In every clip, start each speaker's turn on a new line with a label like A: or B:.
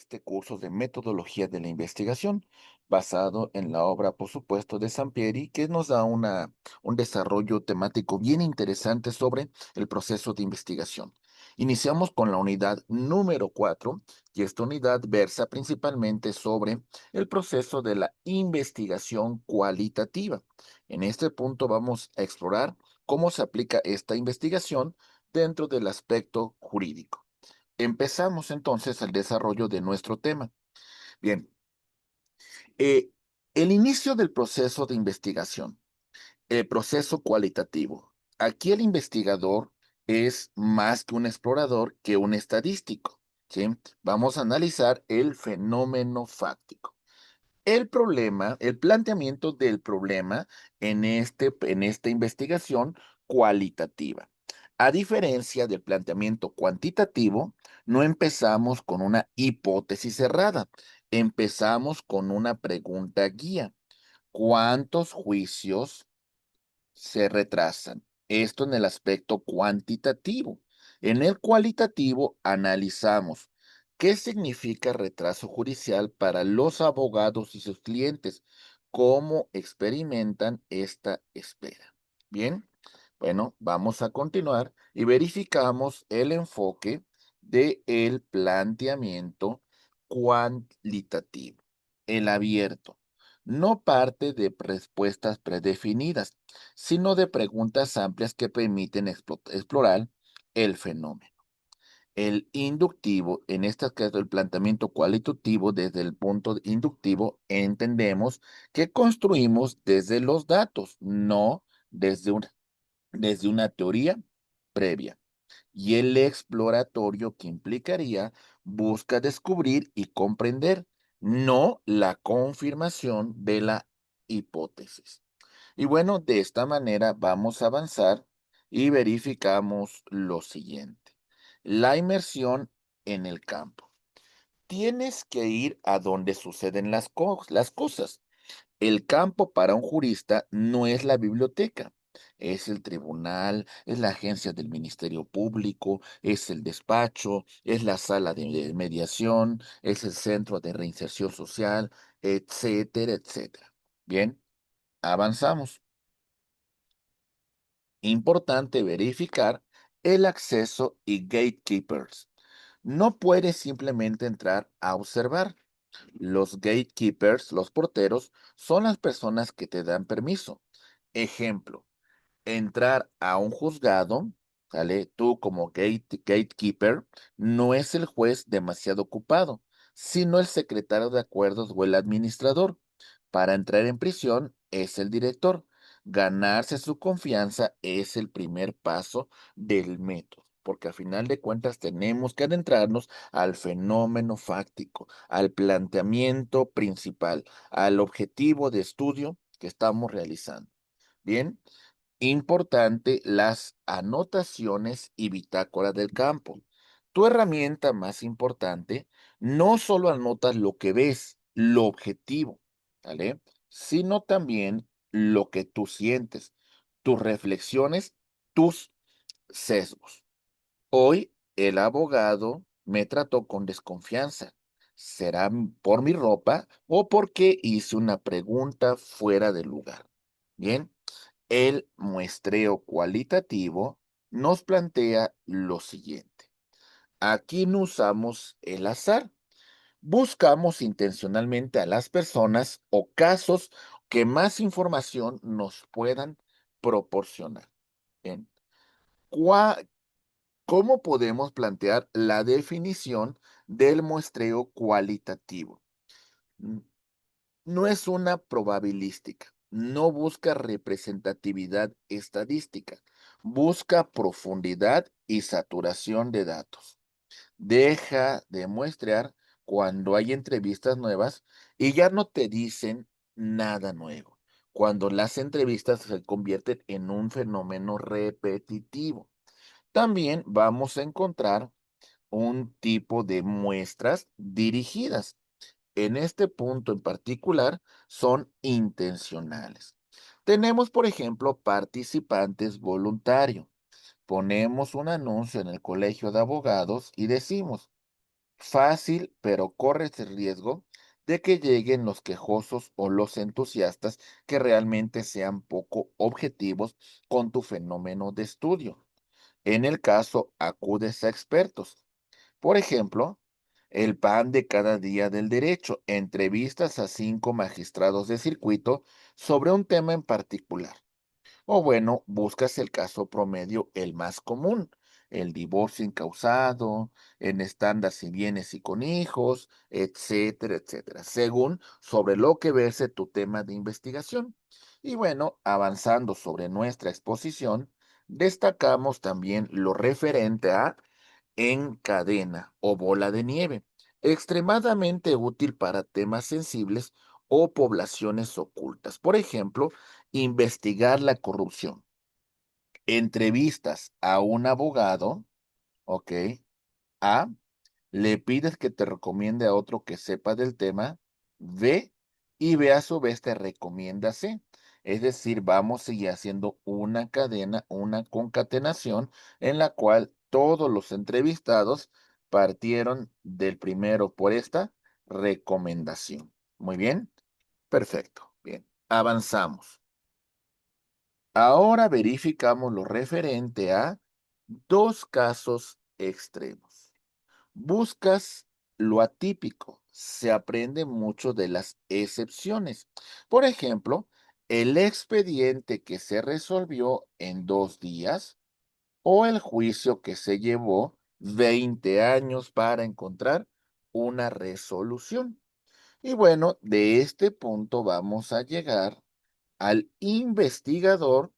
A: este curso de metodología de la investigación, basado en la obra, por supuesto, de Sampieri, que nos da un desarrollo temático bien interesante sobre el proceso de investigación. Iniciamos con la unidad número 4 y esta unidad versa principalmente sobre el proceso de la investigación cualitativa. En este punto vamos a explorar cómo se aplica esta investigación dentro del aspecto jurídico. Empezamos entonces el desarrollo de nuestro tema. Bien, eh, el inicio del proceso de investigación, el proceso cualitativo. Aquí el investigador es más que un explorador que un estadístico. ¿Sí? Vamos a analizar el fenómeno fáctico. El problema, el planteamiento del problema en esta investigación cualitativa. A diferencia del planteamiento cuantitativo, no empezamos con una hipótesis cerrada, empezamos con una pregunta guía. ¿Cuántos juicios se retrasan? Esto en el aspecto cuantitativo. En el cualitativo analizamos qué significa retraso judicial para los abogados y sus clientes, cómo experimentan esta espera. Bien, bueno, vamos a continuar y verificamos el enfoque del planteamiento cualitativo, el abierto. No parte de respuestas predefinidas, sino de preguntas amplias que permiten explorar el fenómeno. El inductivo, en este caso el planteamiento cualitativo, desde el punto inductivo, entendemos que construimos desde los datos, no desde una teoría previa. Y el exploratorio, que implicaría, busca descubrir y comprender, no la confirmación de la hipótesis. Y bueno, de esta manera vamos a avanzar y verificamos lo siguiente. La inmersión en el campo. Tienes que ir a donde suceden las cosas. El campo para un jurista no es la biblioteca, es el tribunal, es la agencia del Ministerio Público, es el despacho, es la sala de mediación, es el centro de reinserción social, etcétera, etcétera. Bien, avanzamos. Importante verificar el acceso y gatekeepers. No puedes simplemente entrar a observar. Los gatekeepers, los porteros, son las personas que te dan permiso. Ejemplo, entrar a un juzgado, ¿sale? Tú como gatekeeper, no es el juez demasiado ocupado, sino el secretario de acuerdos o el administrador. Para entrar en prisión es el director. Ganarse su confianza es el primer paso del método, porque al final de cuentas tenemos que adentrarnos al fenómeno fáctico, al planteamiento principal, al objetivo de estudio que estamos realizando. Bien, importante las anotaciones y bitácora del campo. Tu herramienta más importante, no solo anotas lo que ves, lo objetivo, ¿vale? Sino también lo que tú sientes, tus reflexiones, tus sesgos. Hoy el abogado me trató con desconfianza. ¿Será por mi ropa o porque hice una pregunta fuera de lugar? Bien, el muestreo cualitativo nos plantea lo siguiente. Aquí no usamos el azar. Buscamos intencionalmente a las personas o casos que más información nos puedan proporcionar. Bien. ¿Cuá- ¿Cómo podemos plantear la definición del muestreo cualitativo? Mm, No es una probabilística, no busca representatividad estadística, busca profundidad y saturación de datos. Deja de muestrear cuando hay entrevistas nuevas y ya no te dicen nada nuevo, cuando las entrevistas se convierten en un fenómeno repetitivo. También vamos a encontrar un tipo de muestras dirigidas. En este punto en particular son intencionales. Tenemos, por ejemplo, participantes voluntarios. Ponemos un anuncio en el colegio de abogados y decimos, Fácil, pero corres el riesgo de que lleguen los quejosos o los entusiastas que realmente sean poco objetivos con tu fenómeno de estudio. En el caso, acudes a expertos. Por ejemplo, el pan de cada día del derecho, entrevistas a 5 magistrados de circuito sobre un tema en particular. O bueno, buscas el caso promedio, el más común, el divorcio incausado, en estándares y bienes y con hijos, etcétera, etcétera, según sobre lo que verse tu tema de investigación. Y bueno, avanzando sobre nuestra exposición, destacamos también lo referente a en cadena o bola de nieve, extremadamente útil para temas sensibles o poblaciones ocultas. Por ejemplo, investigar la corrupción. Entrevistas a un abogado, ¿ok? A, le pides que te recomiende a otro que sepa del tema. B, y B a su vez te recomienda C. Es decir, vamos a seguir haciendo una cadena, una concatenación en la cual todos los entrevistados partieron del primero por esta recomendación. Muy bien, perfecto. Bien, avanzamos. Ahora verificamos lo referente a dos casos extremos. Buscas lo atípico. Se aprende mucho de las excepciones. Por ejemplo, el expediente que se resolvió en 2 días o el juicio que se llevó 20 años para encontrar una resolución. Y bueno, de este punto vamos a llegar al investigador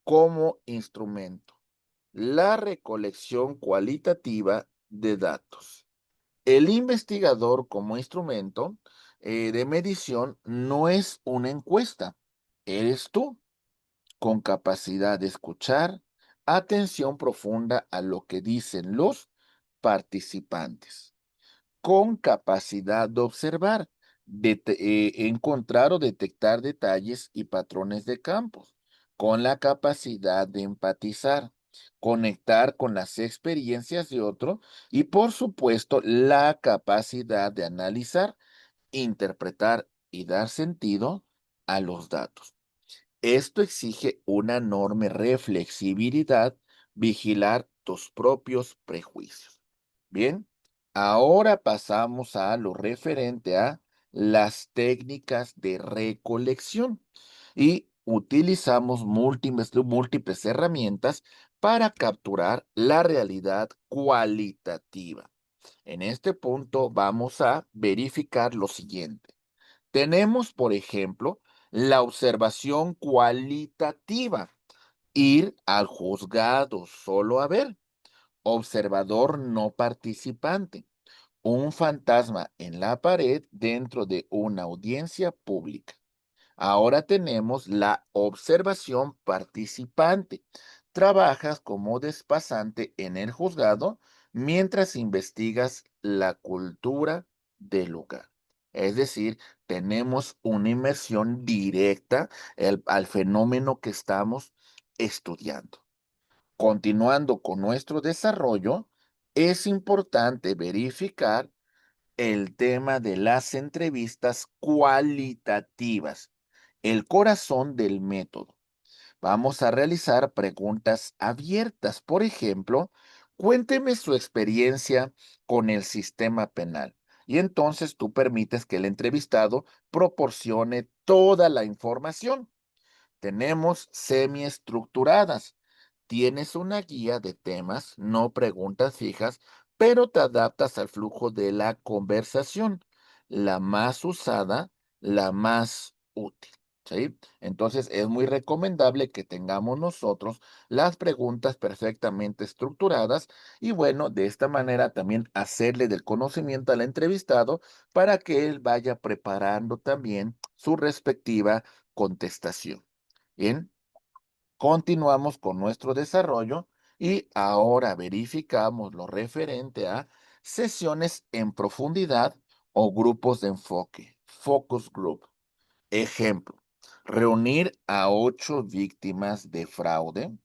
A: como instrumento. La recolección cualitativa de datos. El investigador como instrumento de medición no es una encuesta, eres tú, con capacidad de escuchar, atención profunda a lo que dicen los participantes, con capacidad de observar, encontrar o detectar detalles y patrones de campos, con la capacidad de empatizar, conectar con las experiencias de otro y, por supuesto, la capacidad de analizar, interpretar y dar sentido a los datos. Esto exige una enorme reflexibilidad, vigilar tus propios prejuicios. Bien, ahora pasamos a lo referente a las técnicas de recolección y utilizamos múltiples herramientas para capturar la realidad cualitativa. En este punto vamos a verificar lo siguiente. Tenemos, por ejemplo, la observación cualitativa, ir al juzgado solo a ver, observador no participante, un fantasma en la pared dentro de una audiencia pública. Ahora tenemos la observación participante. Trabajas como despasante en el juzgado mientras investigas la cultura del lugar. Es decir, tenemos una inmersión directa al fenómeno que estamos estudiando. Continuando con nuestro desarrollo, es importante verificar el tema de las entrevistas cualitativas, el corazón del método. Vamos a realizar preguntas abiertas. Por ejemplo, cuénteme su experiencia con el sistema penal. Y entonces tú permites que el entrevistado proporcione toda la información. Tenemos semiestructuradas. Tienes una guía de temas, no preguntas fijas, pero te adaptas al flujo de la conversación. La más usada, la más útil. ¿Sí? Entonces es muy recomendable que tengamos nosotros las preguntas perfectamente estructuradas y bueno, de esta manera también hacerle del conocimiento al entrevistado para que él vaya preparando también su respectiva contestación. Bien, continuamos con nuestro desarrollo y ahora verificamos lo referente a sesiones en profundidad o grupos de enfoque, focus group. Ejemplo, reunir a 8 víctimas de fraude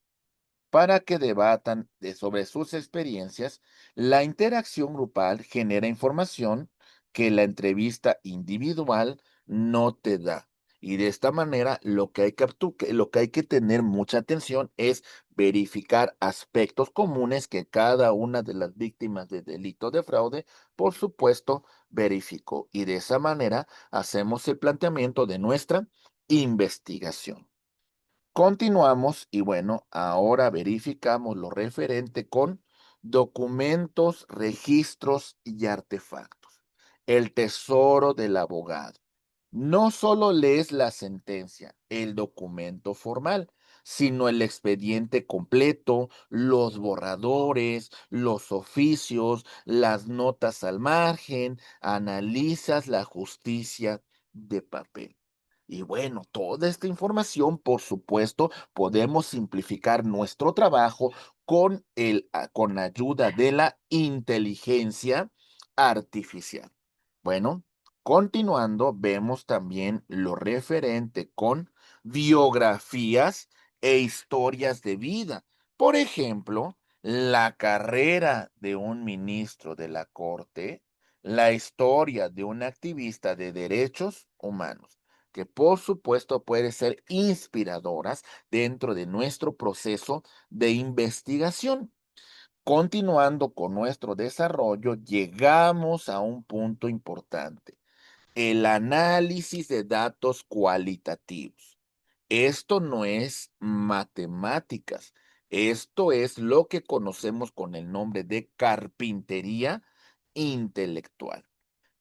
A: para que debatan sobre sus experiencias. La interacción grupal genera información que la entrevista individual no te da. Y de esta manera, lo que hay que tener mucha atención es verificar aspectos comunes que cada una de las víctimas de delito de fraude, por supuesto, verificó. Y de esa manera hacemos el planteamiento de nuestra investigación. Continuamos y bueno, ahora verificamos lo referente con documentos, registros y artefactos. El tesoro del abogado. No solo lees la sentencia, el documento formal, sino el expediente completo, los borradores, los oficios, las notas al margen, analizas la justicia de papel. Y bueno, toda esta información, por supuesto, podemos simplificar nuestro trabajo con ayuda de la inteligencia artificial. Bueno, continuando, vemos también lo referente con biografías e historias de vida. Por ejemplo, la carrera de un ministro de la Corte, la historia de un activista de derechos humanos, que por supuesto puede ser inspiradoras dentro de nuestro proceso de investigación. Continuando con nuestro desarrollo, llegamos a un punto importante: el análisis de datos cualitativos. Esto no es matemáticas, esto es lo que conocemos con el nombre de carpintería intelectual.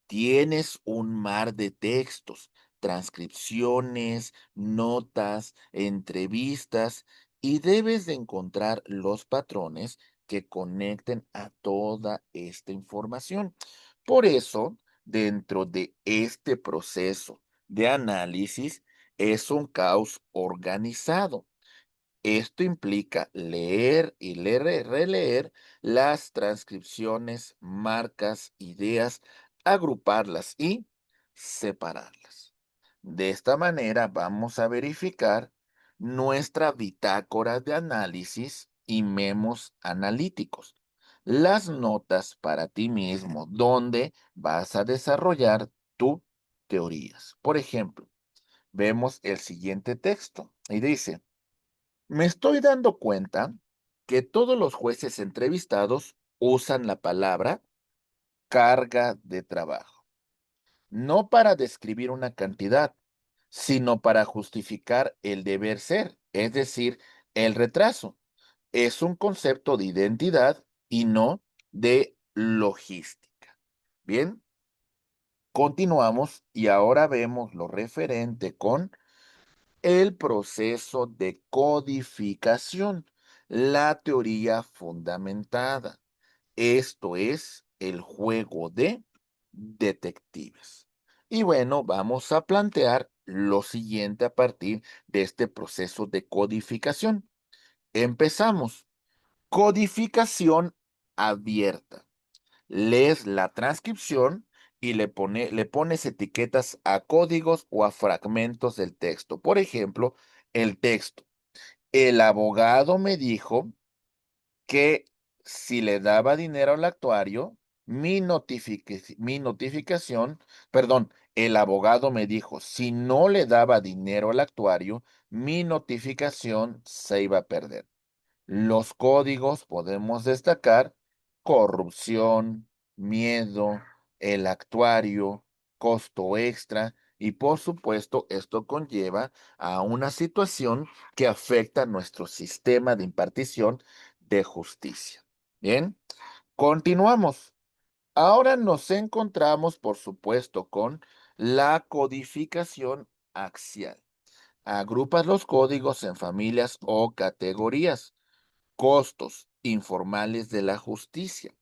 A: Tienes un mar de textos, transcripciones, notas, entrevistas, y debes de encontrar los patrones que conecten a toda esta información. Por eso, dentro de este proceso de análisis, es un caos organizado. Esto implica leer y releer las transcripciones, marcas, ideas, agruparlas y separarlas. De esta manera vamos a verificar nuestra bitácora de análisis y memos analíticos, las notas para ti mismo, donde vas a desarrollar tus teorías. Por ejemplo, vemos el siguiente texto y dice: me estoy dando cuenta que todos los jueces entrevistados usan la palabra carga de trabajo, no para describir una cantidad, sino para justificar el deber ser, es decir, el retraso. Es un concepto de identidad y no de logística. Bien, continuamos y ahora vemos lo referente con el proceso de codificación, la teoría fundamentada. Esto es el juego de detectives. Y bueno, vamos a plantear lo siguiente a partir de este proceso de codificación. Empezamos. Codificación abierta. Lees la transcripción y le pones etiquetas a códigos o a fragmentos del texto. Por ejemplo, el texto: el abogado me dijo que si le daba dinero al actuario, mi notificación, perdón, el abogado me dijo, si no le daba dinero al actuario, mi notificación se iba a perder. Los códigos podemos destacar: corrupción, miedo, el actuario, costo extra, y por supuesto esto conlleva a una situación que afecta nuestro sistema de impartición de justicia. Bien, continuamos. Ahora nos encontramos, por supuesto, con la codificación axial. Agrupas los códigos en familias o categorías. Costos informales de la justicia,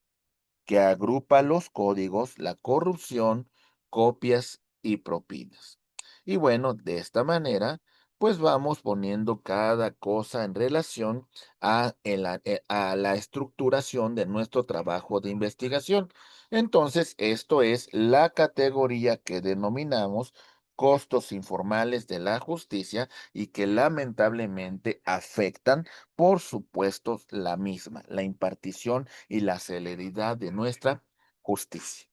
A: que agrupa los códigos, la corrupción, copias y propinas. Y bueno, de esta manera, pues vamos poniendo cada cosa en relación a la estructuración de nuestro trabajo de investigación. Entonces, esto es la categoría que denominamos costos informales de la justicia y que lamentablemente afectan, por supuesto, la misma, la impartición y la celeridad de nuestra justicia.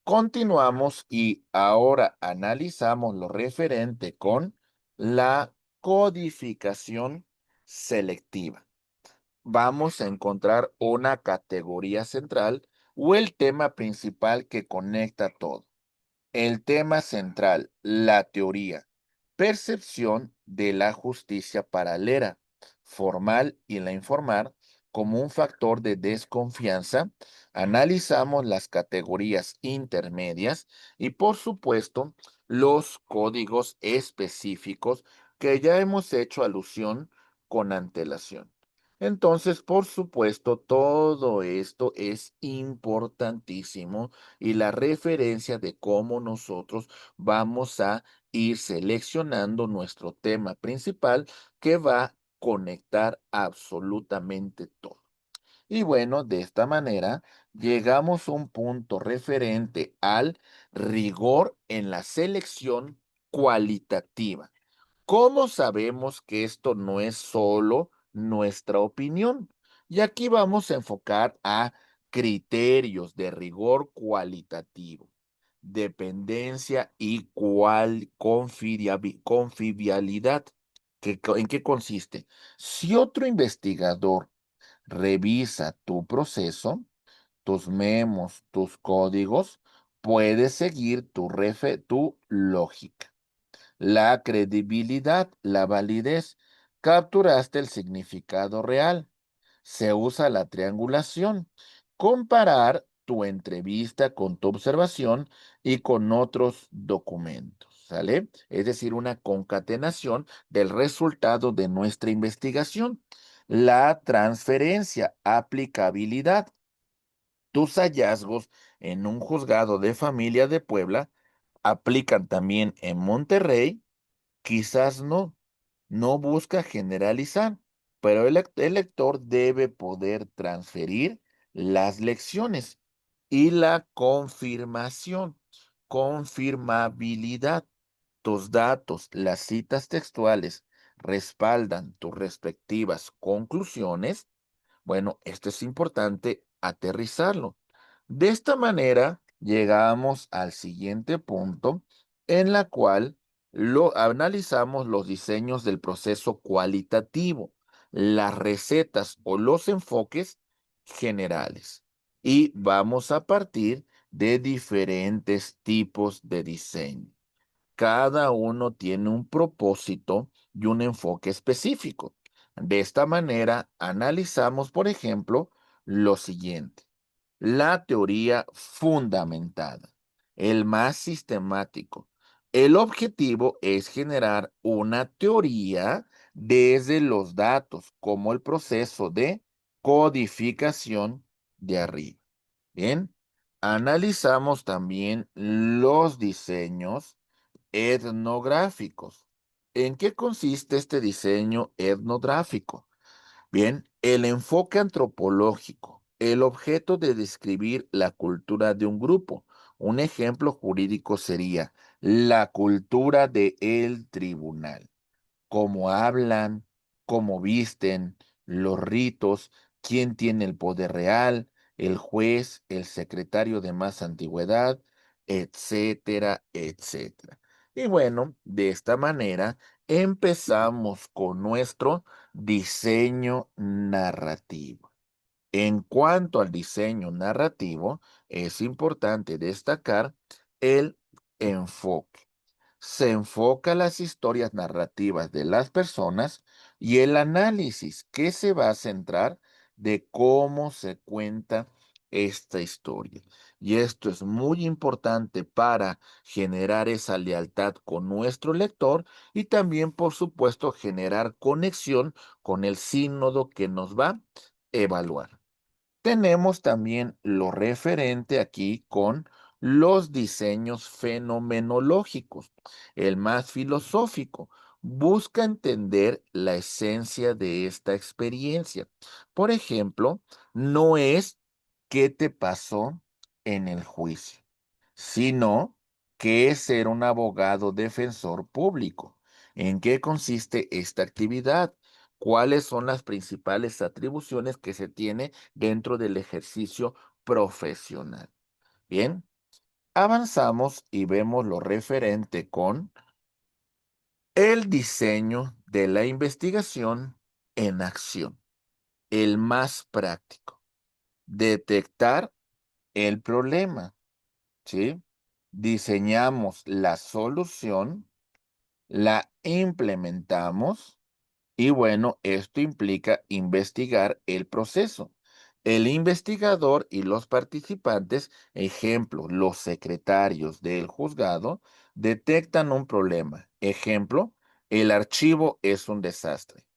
A: Continuamos y ahora analizamos lo referente con la codificación selectiva. Vamos a encontrar una categoría central o el tema principal que conecta todo. El tema central, la teoría, percepción de la justicia paralela, formal y la informal, como un factor de desconfianza, analizamos las categorías intermedias y, por supuesto, los códigos específicos que ya hemos hecho alusión con antelación. Entonces, por supuesto, todo esto es importantísimo y la referencia de cómo nosotros vamos a ir seleccionando nuestro tema principal que va a conectar absolutamente todo. Y bueno, de esta manera llegamos a un punto referente al rigor en la selección cualitativa. ¿Cómo sabemos que esto no es solo nuestra opinión? Y aquí vamos a enfocar a criterios de rigor cualitativo, dependencia y confiabilidad. ¿En qué consiste? Si otro investigador revisa tu proceso, tus memos, tus códigos, puedes seguir tu lógica. La credibilidad, la validez. Capturaste el significado real. Se usa la triangulación. Comparar tu entrevista con tu observación y con otros documentos. ¿Sale? Es decir, una concatenación del resultado de nuestra investigación. La transferencia, aplicabilidad. Tus hallazgos en un juzgado de familia de Puebla aplican también en Monterrey. Quizás no, no busca generalizar, pero el lector debe poder transferir las lecciones y la confirmación, confirmabilidad. Tus datos, las citas textuales respaldan tus respectivas conclusiones. Bueno, esto es importante aterrizarlo. De esta manera, llegamos al siguiente punto en la cual lo analizamos los diseños del proceso cualitativo, las recetas o los enfoques generales. Y vamos a partir de diferentes tipos de diseño. Cada uno tiene un propósito y un enfoque específico. De esta manera, analizamos, por ejemplo, lo siguiente. La teoría fundamentada, el más sistemático. El objetivo es generar una teoría desde los datos, como el proceso de codificación de arriba. Bien, analizamos también los diseños etnográficos. ¿En qué consiste este diseño etnográfico? Bien, el enfoque antropológico, el objeto de describir la cultura de un grupo. Un ejemplo jurídico sería la cultura de el tribunal, cómo hablan, cómo visten, los ritos, quién tiene el poder real, el juez, el secretario de más antigüedad, etcétera, etcétera. Y bueno, de esta manera empezamos con nuestro diseño narrativo. En cuanto al diseño narrativo, es importante destacar el enfoque. Se enfoca las historias narrativas de las personas y el análisis que se va a centrar de cómo se cuenta esta historia. Y esto es muy importante para generar esa lealtad con nuestro lector y también, por supuesto, generar conexión con el sínodo que nos va a evaluar. Tenemos también lo referente aquí con los diseños fenomenológicos. El más filosófico busca entender la esencia de esta experiencia. Por ejemplo, no es qué te pasó en el juicio, sino ¿Qué es ser un abogado defensor público? ¿En qué consiste esta actividad? ¿Cuáles son las principales atribuciones que se tiene dentro del ejercicio profesional? Bien, avanzamos y vemos lo referente con el diseño de la investigación en acción, el más práctico. Detectar el problema, ¿sí? Diseñamos la solución, la implementamos y bueno, esto implica investigar el proceso. El investigador y los participantes, ejemplo, los secretarios del juzgado, detectan un problema. Ejemplo, el archivo es un desastre.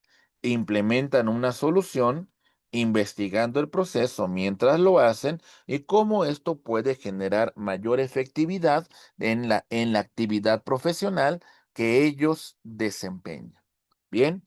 A: Implementan una solución investigando el proceso mientras lo hacen y cómo esto puede generar mayor efectividad en la actividad profesional que ellos desempeñan. Bien.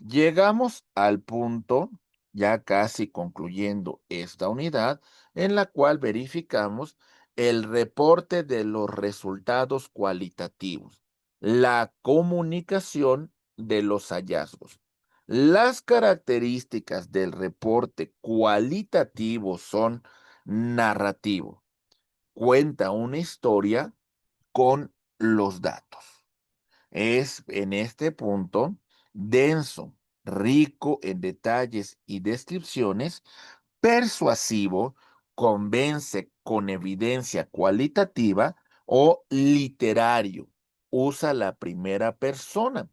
A: Llegamos al punto, ya casi concluyendo esta unidad, en la cual verificamos el reporte de los resultados cualitativos, la comunicación de los hallazgos. Las características del reporte cualitativo son narrativo, cuenta una historia con los datos. Es en este punto denso, rico en detalles y descripciones, persuasivo, convence con evidencia cualitativa o literario. Usa la primera persona.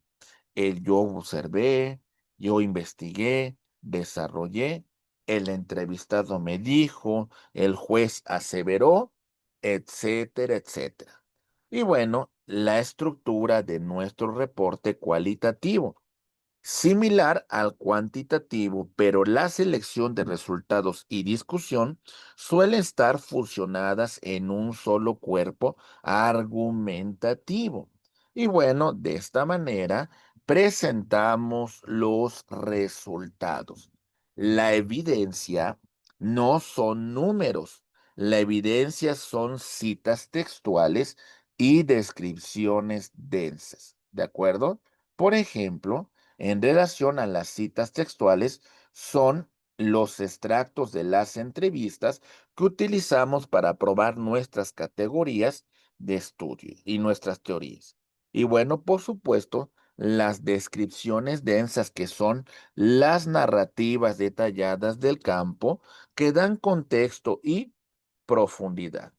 A: El yo observé, yo investigué, desarrollé, el entrevistado me dijo, el juez aseveró, etcétera, etcétera. Y bueno, la estructura de nuestro reporte cualitativo, similar al cuantitativo, pero la selección de resultados y discusión suelen estar fusionadas en un solo cuerpo argumentativo. Y bueno, de esta manera presentamos los resultados. La evidencia no son números, la evidencia son citas textuales y descripciones densas. ¿De acuerdo? Por ejemplo, en relación a las citas textuales, son los extractos de las entrevistas que utilizamos para probar nuestras categorías de estudio y nuestras teorías. Y bueno, por supuesto, las descripciones densas, que son las narrativas detalladas del campo que dan contexto y profundidad.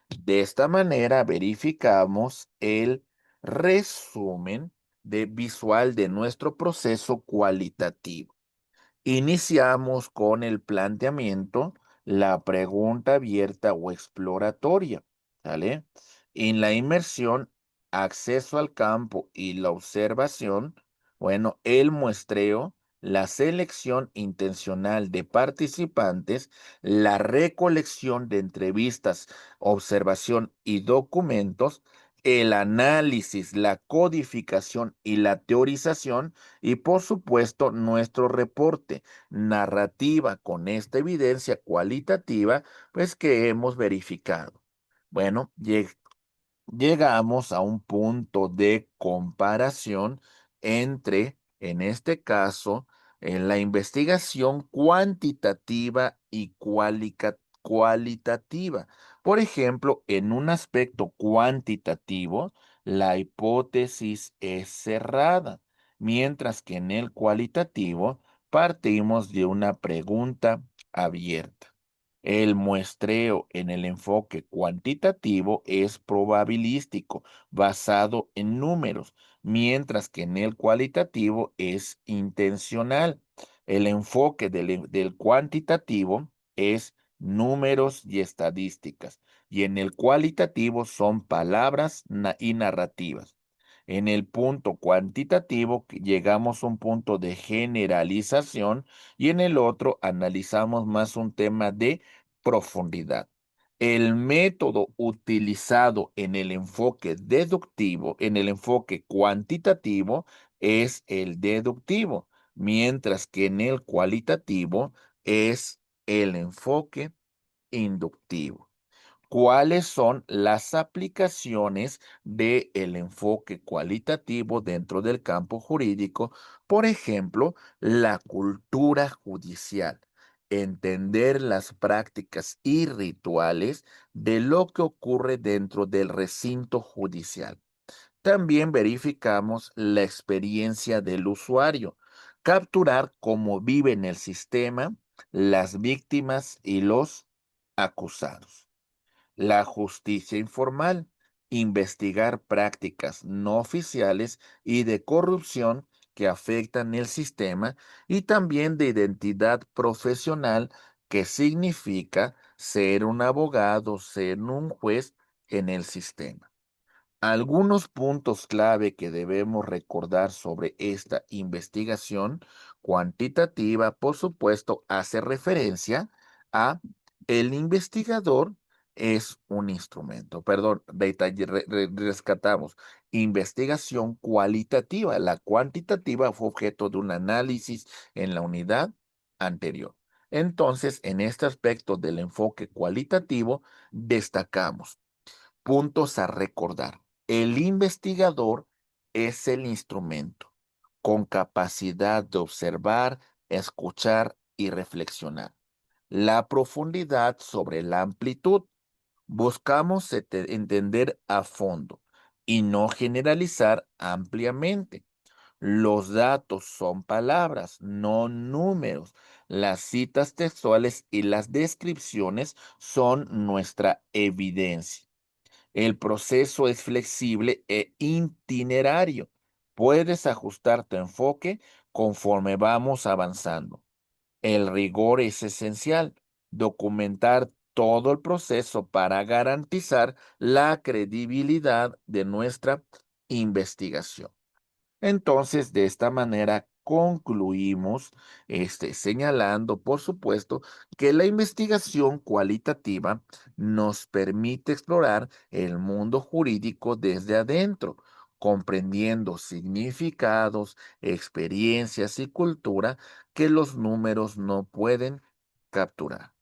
A: De esta manera verificamos el resumen visual de nuestro proceso cualitativo. Iniciamos con el planteamiento, la pregunta abierta o exploratoria, ¿sale? En la inmersión, acceso al campo y la observación, bueno, el muestreo, la selección intencional de participantes, la recolección de entrevistas, observación y documentos, el análisis, la codificación y la teorización y por supuesto, nuestro reporte, narrativa con esta evidencia cualitativa, pues que hemos verificado. Bueno, llegamos a un punto de comparación entre, en este caso, en la investigación cuantitativa y cualitativa. Por ejemplo, en un aspecto cuantitativo, la hipótesis es cerrada, mientras que en el cualitativo partimos de una pregunta abierta. El muestreo en el enfoque cuantitativo es probabilístico, basado en números, mientras que en el cualitativo es intencional. El enfoque del cuantitativo es números y estadísticas, y en el cualitativo son palabras y narrativas. En el punto cuantitativo llegamos a un punto de generalización y en el otro analizamos más un tema de profundidad. El método utilizado en el enfoque deductivo, en el enfoque cuantitativo, es el deductivo, mientras que en el cualitativo es el enfoque inductivo. ¿Cuáles son las aplicaciones del enfoque cualitativo dentro del campo jurídico? Por ejemplo, la cultura judicial. Entender las prácticas y rituales de lo que ocurre dentro del recinto judicial. También verificamos la experiencia del usuario, capturar cómo viven el sistema, las víctimas y los acusados. La justicia informal, investigar prácticas no oficiales y de corrupción que afectan el sistema y también de identidad profesional, que significa ser un abogado, ser un juez en el sistema. Algunos puntos clave que debemos recordar sobre esta investigación cuantitativa, por supuesto, hace referencia a el investigador es un instrumento. Perdón, rescatamos investigación cualitativa. La cuantitativa fue objeto de un análisis en la unidad anterior. Entonces, en este aspecto del enfoque cualitativo, destacamos puntos a recordar. El investigador es el instrumento con capacidad de observar, escuchar y reflexionar. La profundidad sobre la amplitud. Buscamos entender a fondo y no generalizar ampliamente. Los datos son palabras, no números. Las citas textuales y las descripciones son nuestra evidencia. El proceso es flexible e itinerario. Puedes ajustar tu enfoque conforme vamos avanzando. El rigor es esencial. Documentar todo el proceso para garantizar la credibilidad de nuestra investigación. Entonces, de esta manera concluimos, señalando, por supuesto, que la investigación cualitativa nos permite explorar el mundo jurídico desde adentro, comprendiendo significados, experiencias y cultura que los números no pueden capturar.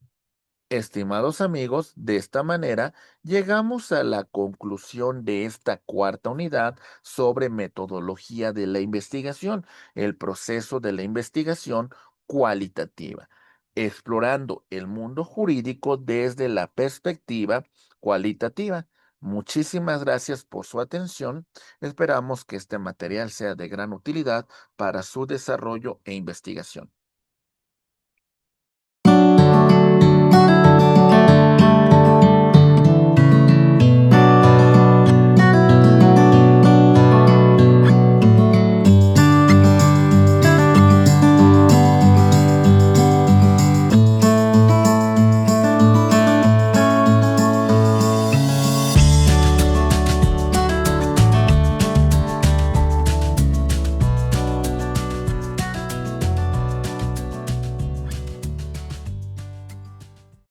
A: Estimados amigos, de esta manera llegamos a la conclusión de esta cuarta unidad sobre metodología de la investigación, el proceso de la investigación cualitativa, explorando el mundo jurídico desde la perspectiva cualitativa. Muchísimas gracias por su atención. Esperamos que este material sea de gran utilidad para su desarrollo e investigación.